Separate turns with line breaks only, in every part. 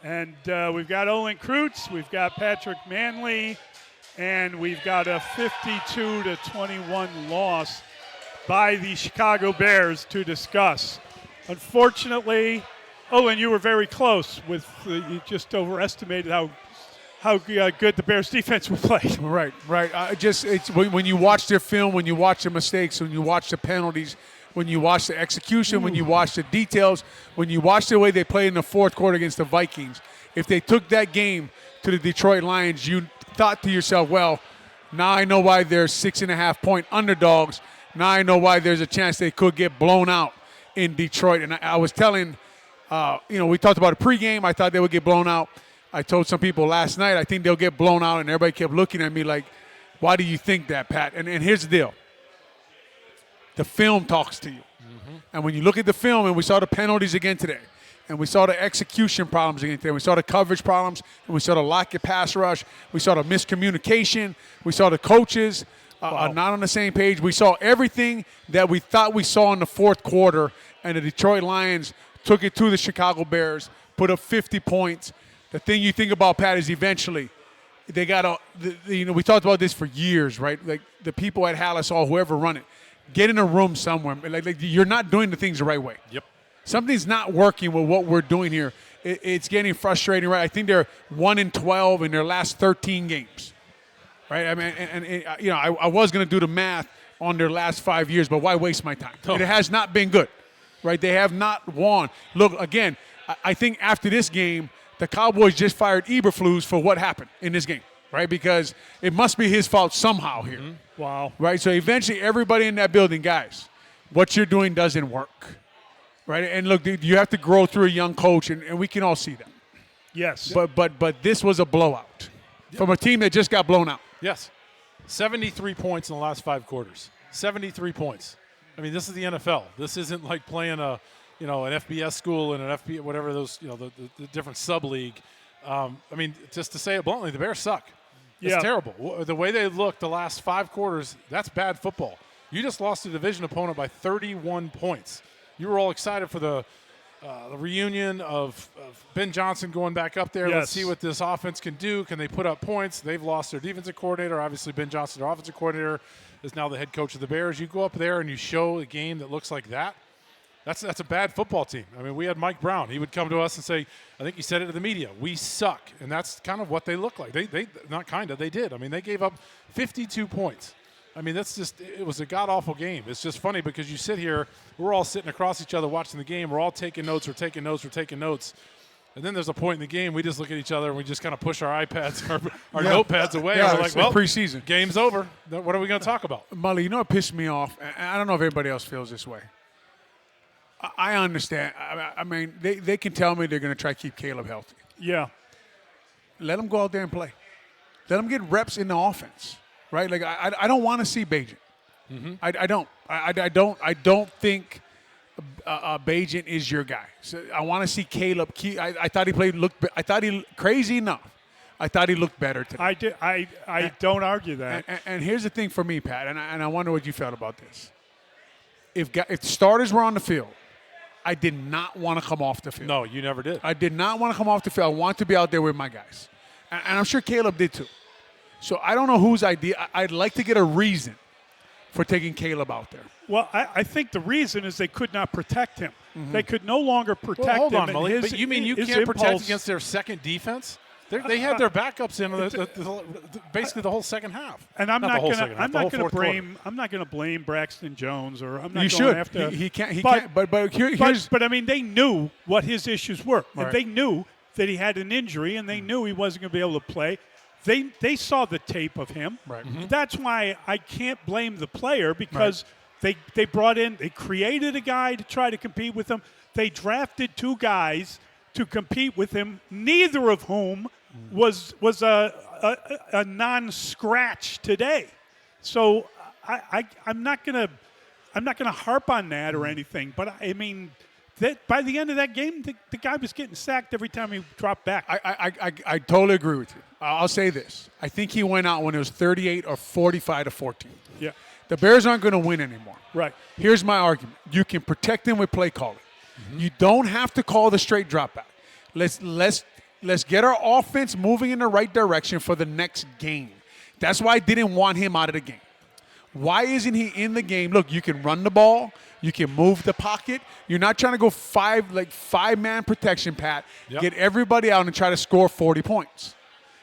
And we've got Olin Kreutz, we've got Patrick Mannelly, and we've got a 52-21 loss by the Chicago Bears to discuss. Unfortunately, Olin, you were very close with you just overestimated how good the Bears defense will play.
Right. It's when you watch their film, when you watch the mistakes, when you watch the penalties, when you watch the execution, when you watch the details, when you watch the way they play in the fourth quarter against the Vikings. If they took that game to the Detroit Lions, you thought to yourself, well, now I know why they're 6.5-point underdogs. Now I know why there's a chance they could get blown out in Detroit. And I was telling, we talked about a pregame. I thought they would get blown out. I told some people last night, I think they'll get blown out, and everybody kept looking at me like, why do you think that, Pat? And here's the deal. The film talks to you. Mm-hmm. And when you look at the film, and we saw the penalties again today, and we saw the execution problems again today, we saw the coverage problems, and we saw the lock pass rush, we saw the miscommunication, we saw the coaches not on the same page. We saw everything that we thought we saw in the fourth quarter, and the Detroit Lions took it to the Chicago Bears, put up 50 points. The thing you think about, Pat, is eventually they got we talked about this for years, right? Like the people at Hallis or whoever run it, get in a room somewhere. Like you're not doing the things the right way.
Yep.
Something's not working with what we're doing here. It's getting frustrating, right? I think they're 1-12 in their last 13 games, right? I mean, I was going to do the math on their last 5 years, but why waste my time? Oh. It has not been good, right? They have not won. Look, again, I think after this game, the Cowboys just fired Eberflus for what happened in this game, right? Because it must be his fault somehow here.
Mm-hmm. Wow.
Right? So eventually everybody in that building, guys, what you're doing doesn't work, right? And look, dude, you have to grow through a young coach, and we can all see that.
Yes.
But this was a blowout from a team that just got blown out.
Yes. 73 points in the last 5 quarters. 73 points. I mean, this is the NFL. This isn't like playing an FBS school and an FB, whatever those, the different sub-league. I mean, just to say it bluntly, the Bears suck. It's terrible. The way they look the last 5 quarters, that's bad football. You just lost a division opponent by 31 points. You were all excited for the reunion of Ben Johnson going back up there.
Yes.
Let's see what this offense can do. Can they put up points? They've lost their defensive coordinator. Obviously, Ben Johnson, their offensive coordinator, is now the head coach of the Bears. You go up there and you show a game that looks like that. That's a bad football team. I mean, we had Mike Brown. He would come to us and say, I think he said it to the media, we suck. And that's kind of what they look like. They did. I mean, they gave up 52 points. I mean, it was a god-awful game. It's just funny because you sit here, we're all sitting across each other watching the game. We're all taking notes. And then there's a point in the game we just look at each other and we just kind of push our iPads, our notepads away.
Yeah,
and we're like, well,
preseason.
Game's over. What are we going to talk about?
Mully, you know what pissed me off? And I don't know if everybody else feels this way. I understand. I mean, they can tell me they're going to try to keep Caleb healthy.
Yeah.
Let him go out there and play. Let him get reps in the offense, right? Like I don't want to see Bagent. Mm-hmm. I don't. I don't think Bagent is your guy. So I want to see Caleb. I thought he played. I thought he crazy enough. I thought he looked better today.
I did. I don't argue that.
And here's the thing for me, Pat, and I wonder what you felt about this. If starters were on the field, I did not want to come off the field.
No, you never did.
I did not want to come off the field. I want to be out there with my guys. And I'm sure Caleb did too. So I don't know whose idea. I'd like to get a reason for taking Caleb out there.
Well, I think the reason is they could not protect him. Mm-hmm. They could no longer protect him.
Hold on, Mully. But you mean you can't protect against their second defense? They had their backups in basically the whole second half.
And I'm not going to blame Braxton Jones, or I'm not
you
going
should.
after.
He can't. But
I mean, they knew what his issues were,
right.
And they knew that he had an injury, and they knew he wasn't going to be able to play. They saw the tape of him.
Right.
Mm-hmm. That's why I can't blame the player, because they created a guy to try to compete with him. They drafted 2 guys to compete with him, neither of whom was a non-scratch today. So I'm not gonna harp on that or anything. But I mean, that by the end of that game, the guy was getting sacked every time he dropped back.
I totally agree with you. I'll say this: I think he went out when it was 38 or 45-14.
Yeah,
the Bears aren't going to win anymore.
Right.
Here's my argument: you can protect them with play calling. Mm-hmm. You don't have to call the straight drop back. let's get our offense moving in the right direction for the next game. That's why I didn't want him out of the game. Why isn't he in the game? Look, you can run the ball. You can move the pocket. You're not trying to go five-man protection, Pat.
Yep.
Get everybody out and try to score 40 points.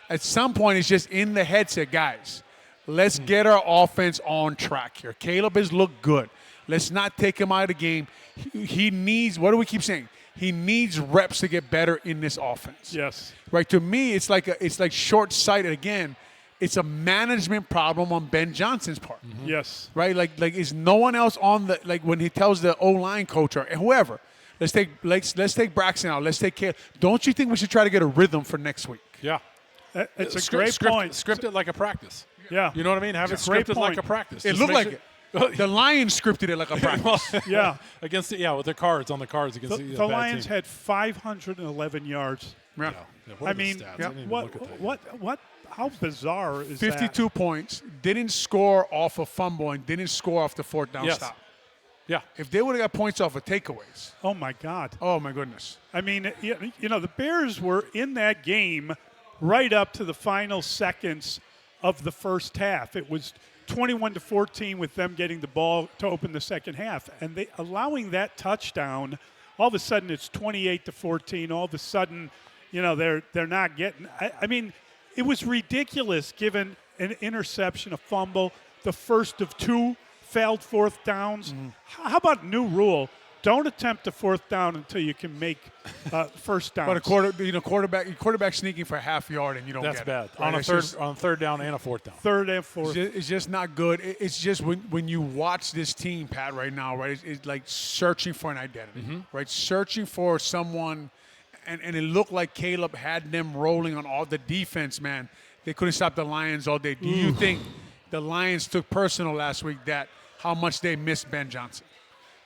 At some point, it's just in the headset, guys. Let's get our offense on track here. Caleb has looked good. Let's not take him out of the game. He needs, what do we keep saying? He needs reps to get better in this offense.
Yes.
Right? To me, it's like short-sighted again. It's a management problem on Ben Johnson's part.
Yes.
Right? Like is no one else on the, like when he tells the O-line coach or whoever, let's take Braxton out. Let's take Caleb. Don't you think we should try to get a rhythm for next week?
Yeah.
It's a great point.
Script it like a practice.
Yeah.
You know what I mean? Have it
It's a great
scripted like
point.
a practice.
It
Just
looked
make
like
sure-
it. The Lions scripted it like a practice.
Yeah.
Against with their cards on the cards against
The
bad
Lions
team.
had 511 yards.
Yeah.
Yeah, what
I
are the
mean,
stats? I didn't even look at that.
what? How bizarre is
52 points. Didn't score off a fumble and didn't score off the fourth down
Yes.
stop.
Yeah.
If they would have got points off of takeaways,
that? Oh my God!
oh my goodness.
I mean, you know, the Bears were in that game right up to the final seconds of the first half. It was 21-14 with them getting the ball to open the second half, and they allowing that touchdown. All of a sudden, it's 28-14. All of a sudden, you know, they're not getting. I mean, it was ridiculous given an interception, a fumble, the first of two failed fourth downs. How about new rule? Don't attempt a fourth down until you can make first downs.
But quarterback sneaking for a half yard and you don't
That's
get
bad.
it. Right?
On third down and a fourth down.
Third and fourth.
It's just not good. It's just when you watch this team, Pat, right now, right? It's like searching for an identity, right? Searching for someone, and it looked like Caleb had them rolling on all the defense, man. They couldn't stop the Lions all day. Do you think the Lions took personal last week that how much they missed Ben Johnson?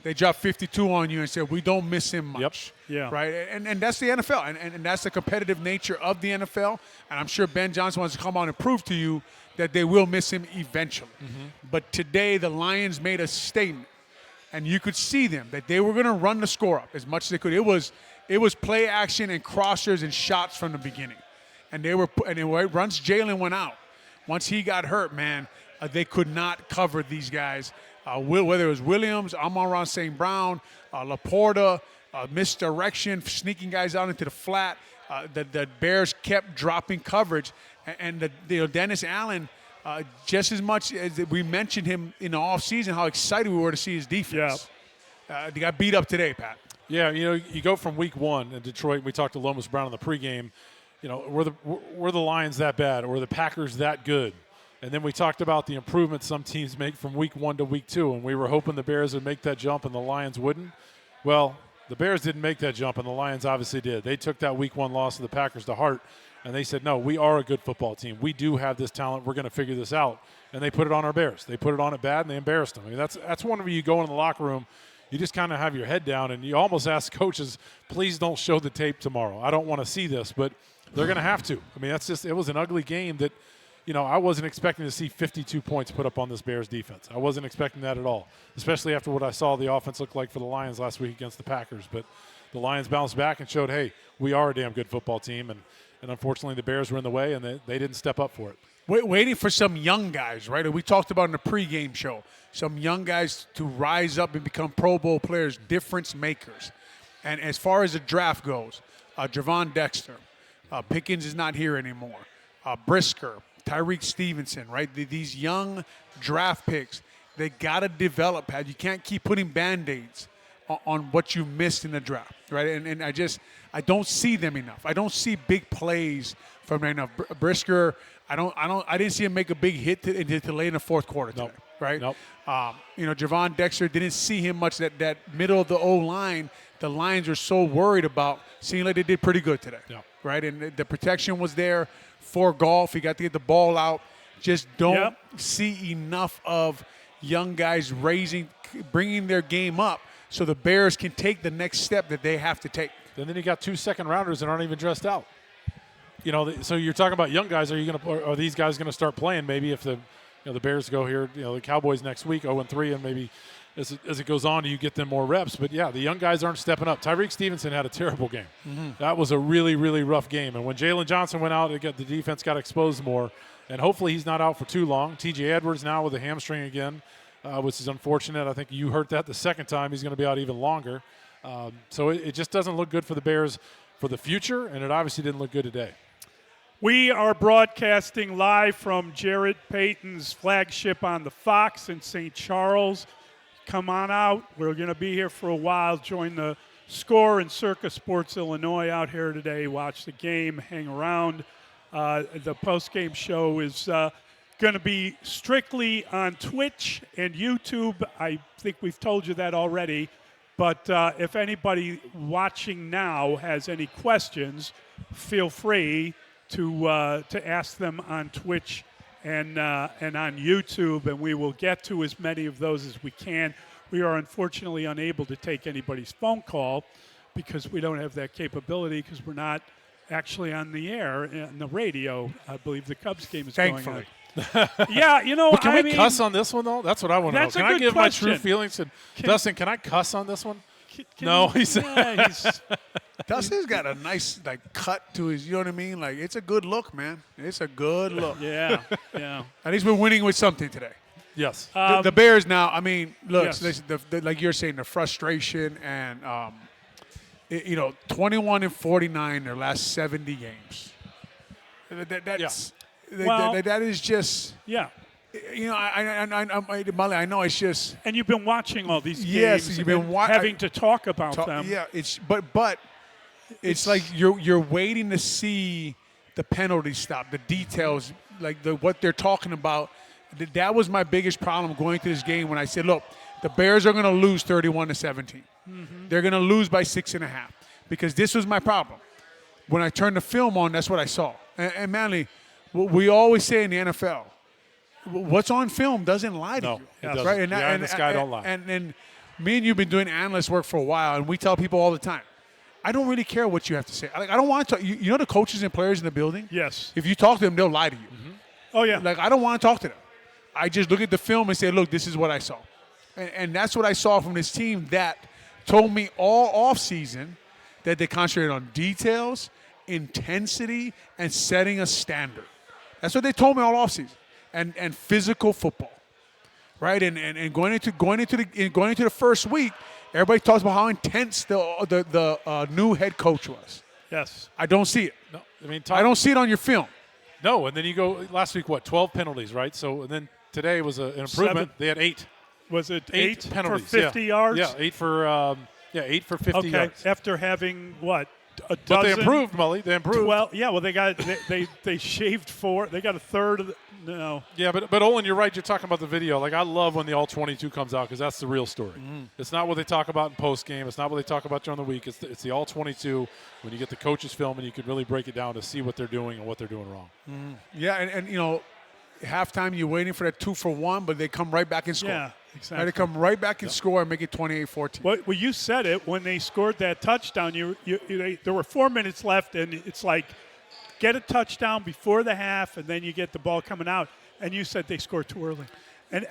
They dropped 52 on you and said, we don't miss him much.
Yeah.
Right? And that's the NFL. And that's the competitive nature of the NFL. And I'm sure Ben Johnson wants to come on and prove to you that they will miss him eventually. But today the Lions made a statement. And you could see them that they were going to run the score up as much as they could. It was play action and crossers and shots from the beginning. And once Jalen went out, once he got hurt, man, they could not cover these guys. Whether it was Williams, Amon-Ra St. Brown, Laporta, misdirection, sneaking guys out into the flat. The Bears kept dropping coverage. And Dennis Allen, just as much as we mentioned him in the offseason, how excited we were to see his defense. They got beat up today, Pat.
Yeah, you know, you go from week one in Detroit. We talked to Lomas Brown in the pregame. You know, were the Lions that bad, or were the Packers that good? And then we talked about the improvements some teams make from week one to week two, and we were hoping the Bears would make that jump and the Lions wouldn't. Well, the Bears didn't make that jump, and the Lions obviously did. They took that week one loss to the Packers to heart, and they said, no, we are a good football team. We do have this talent. We're going to figure this out. And they put it on our Bears. They put it on it bad, and they embarrassed them. I mean, that's one where you go in the locker room, you just kind of have your head down, and you almost ask coaches, please don't show the tape tomorrow. I don't want to see this, but they're going to have to. I mean, it was an ugly game that, you know, I wasn't expecting to see 52 points put up on this Bears defense. I wasn't expecting that at all, especially after what I saw the offense look like for the Lions last week against the Packers. But the Lions bounced back and showed, hey, we are a damn good football team. And unfortunately, the Bears were in the way, and they didn't step up for it.
Waiting for some young guys, right? We talked about in the pregame show, some young guys to rise up and become Pro Bowl players, difference makers. And as far as the draft goes, Javon Dexter, Pickens is not here anymore. Brisker, Tyreek Stevenson, right? These young draft picks, they got to develop, Pat. You can't keep putting Band-Aids on what you missed in the draft, right? And I don't see them enough. I don't see big plays from them enough. Brisker, I didn't see him make a big hit to late in the fourth quarter today, right?
Nope.
Javon Dexter, didn't see him much. That middle of the O-line, the Lions were so worried about, seeing like they did pretty good today, right? And the protection was there for Golf. He got to get the ball out. Just don't see enough of young guys bringing their game up so the Bears can take the next step that they have to take.
And then you got 2 second-rounders that aren't even dressed out. You know, so you're talking about young guys. Are these guys going to start playing maybe if the Bears go here, the Cowboys next week 0-3 and maybe as it goes on, you get them more reps. But, yeah, the young guys aren't stepping up. Tyreek Stevenson had a terrible game. That was a really, really rough game. And when Jalen Johnson went out, the defense got exposed more. And hopefully he's not out for too long. T.J. Edwards now with a hamstring again, which is unfortunate. I think you heard that the second time. He's going to be out even longer. So it just doesn't look good for the Bears for the future, and it obviously didn't look good today.
We are broadcasting live from Jared Payton's Flagship on the Fox in St. Charles. Come on out. We're going to be here for a while. Join the Score and Circa Sports Illinois out here today. Watch the game, hang around. The post-game show is going to be strictly on Twitch and YouTube. I think we've told you that already. But if anybody watching now has any questions, feel free to ask them on Twitch and on YouTube, and we will get to as many of those as we can. We are unfortunately unable to take anybody's phone call because we don't have that capability because we're not actually on the air and the radio. I believe the Cubs game is going on. Yeah,
Well, can we cuss on this one, though? That's what I want to know. Can I give
question.
my true feelings? Dustin, can I cuss on this one? No, he said.
Yeah,
Dustin's got a nice cut to his. You know what I mean? Like it's a good look, man. It's a good look.
yeah.
At least we're winning with something today.
Yes.
The Bears now. I mean, look,
Yes.
like you're saying, the frustration and 21-49 their last 70 games. That is just.
Yeah.
Mully, I know it's just.
And you've been watching all these games.
Yes, you've been
having to talk about them.
Yeah, but it's like you're waiting to see the penalty stop, the details, like what they're talking about. That was my biggest problem going to this game when I said, look, the Bears are going to lose 31-17. They're going to lose by 6.5 because this was my problem. When I turned the film on, that's what I saw. And Mannelly, what we always say in the NFL, what's on film doesn't lie to you.
It doesn't.
Right?
And this guy don't lie.
And me and you have been doing analyst work for a while, and we tell people all the time, I don't really care what you have to say. I don't want to talk. You know the coaches and players in the building?
Yes.
If you talk to them, they'll lie to you.
Oh, yeah.
I don't want to talk to them. I just look at the film and say, look, this is what I saw. And that's what I saw from this team that told me all offseason that they concentrated on details, intensity, and setting a standard. That's what they told me all offseason. And physical football, right? And going into the first week, everybody talks about how intense the new head coach was.
Yes.
I don't see it.
No, I mean,
I don't see it on your film.
No, and then you go last week. 12 penalties, right? So and then today was an improvement.
7.
They had 8.
Was it 8
penalties
for 50 yards?
Yeah, 8 for 50 yards.
After having what? A
But they
dozen?
improved, Mully. They improved.
Well, yeah. Well, they shaved 4. They got a third of the. No.
Yeah, but Olin, you're right. You're talking about the video. I love when the All-22 comes out because that's the real story. It's not what they talk about in post-game. It's not what they talk about during the week. It's the All-22 when you get the coaches' film and you can really break it down to see what they're doing and what they're doing wrong.
Yeah, and halftime you're waiting for that 2-for-1, but they come right back and score.
Yeah, exactly.
Right, they come right back and score and make it 28-14.
Well, you said it when they scored that touchdown. There were 4 minutes left, and it's like get a touchdown before the half, and then you get the ball coming out. And you said they scored too early. And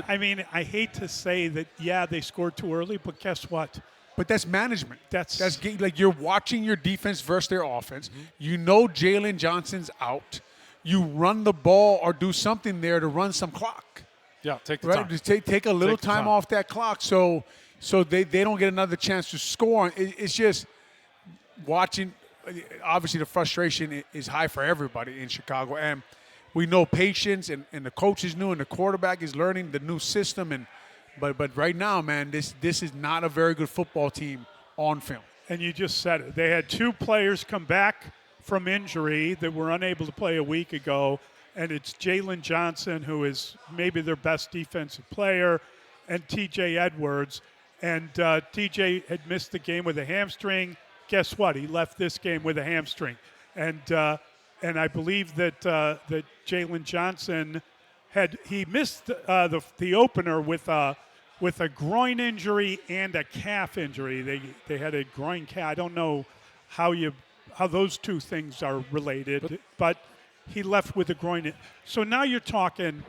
I mean, I hate to say that, yeah, they scored too early, but guess what?
But that's management.
That's
like you're watching your defense versus their offense. You know Jalen Johnson's out. You run the ball or do something there to run some clock.
Yeah, take the
right?
time.
Just take a little time off that clock so they don't get another chance to score. It's just watching. Obviously, the frustration is high for everybody in Chicago. And we know patience, and the coach is new, and the quarterback is learning the new system. But right now, man, this is not a very good football team on film.
And you just said it. They had 2 players come back from injury that were unable to play a week ago, and it's Jalen Johnson, who is maybe their best defensive player, and T.J. Edwards. And T.J. had missed the game with a hamstring. Guess what? He left this game with a hamstring. And I believe that Jalen Johnson missed the opener with a groin injury and a calf injury. They had a groin calf. I don't know how those two things are related, but he left with a groin. So now you're talking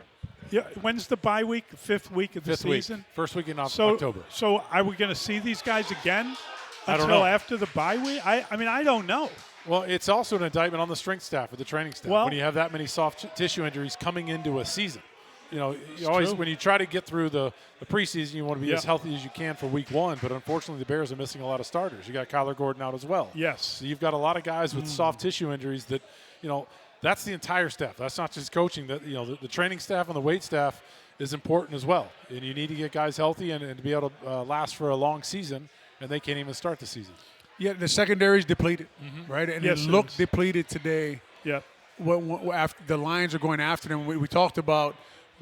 Yeah, when's the bye week? Fifth week of the
Fifth week.
season?
First week in
So,
October.
So are we going to see these guys again
I don't
until
know.
after the bye week? I mean, I don't know.
Well, it's also an indictment on the strength staff or the training staff
Well-
when you have that many soft tissue injuries coming into a season. You know, you always
true.
when you try to get through the preseason, you want to be
Yeah.
as healthy as you can for week one. But unfortunately, the Bears are missing a lot of starters. You got Kyler Gordon out as well.
Yes.
So you've got a lot of guys with soft tissue injuries that, you know, that's the entire staff. That's not just coaching. That, you know, the training staff and the weight staff is important as well. And you need to get guys healthy and to be able to last for a long season, and they can't even start the season.
Yeah, the secondary is depleted, right? And
Yes,
it
it
looked
is.
depleted today.
Yeah.
After the Lions are going after them, we talked about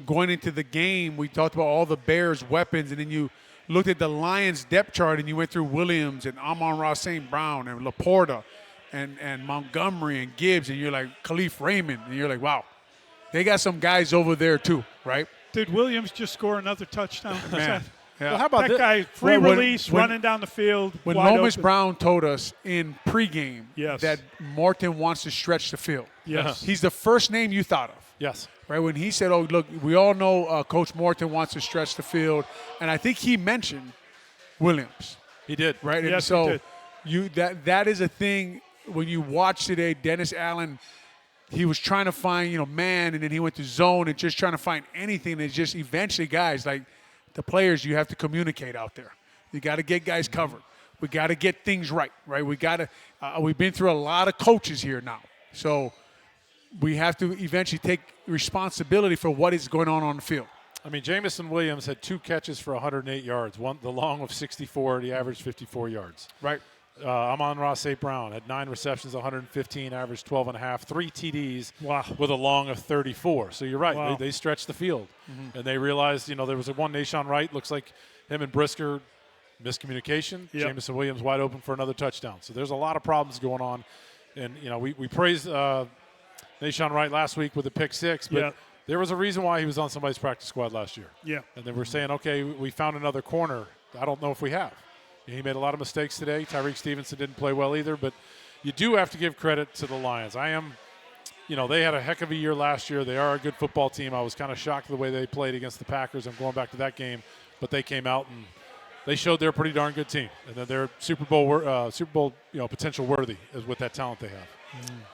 going into the game. We talked about all the Bears' weapons, and then you looked at the Lions' depth chart, and you went through Williams and Amon-Ra St. Brown and Laporta and Montgomery and Gibbs, and you're like Khalif Raymond, and you're like, wow, they got some guys over there too, right?
Did Williams just score another touchdown?
Man, yeah.
Well, how about
That
this?
guy, free
When-
release,
when-
running down the field.
When
wide
Lomas
open.
Brown told us in pregame
Yes.
that Morton wants to stretch the field,
Yes.
he's the first name you thought of.
Yes.
Right, when he said, oh, look, we all know Coach Morton wants to stretch the field, and I think he mentioned Williams,
He did.
right? And
Yes, he
so
did.
that is a thing when you watch today, Dennis Allen, he was trying to find, man, and then he went to zone and just trying to find anything. And it's just eventually, guys, like the players, you have to communicate out there. You got to get guys covered. We got to get things right? We got to we've been through a lot of coaches here now. So we have to eventually take responsibility for what is going on the field.
I mean, Jamison Williams had 2 catches for 108 yards. One, the long of 64, the average 54 yards.
Right.
Amon-Ra St. Brown had 9 receptions, 115, averaged 12.5, 3 TDs
Wow.
with a long of 34. So you're right.
Wow.
They stretched the field. And they realized, there was a one Nation Wright. Looks like him and Brisker, miscommunication.
Yep.
Jamison Williams wide open for another touchdown. So there's a lot of problems going on. And, we praised Nation Wright last week with a pick 6, but
Yeah.
there was a reason why he was on somebody's practice squad last year.
Yeah.
And then we're saying, okay, we found another corner. I don't know if we have. He made a lot of mistakes today. Tyreek Stevenson didn't play well either, but you do have to give credit to the Lions. They had a heck of a year last year. They are a good football team. I was kind of shocked the way they played against the Packers. I'm going back to that game, but they came out and they showed they're a pretty darn good team, and that they're Super Bowl potential worthy with that talent they have.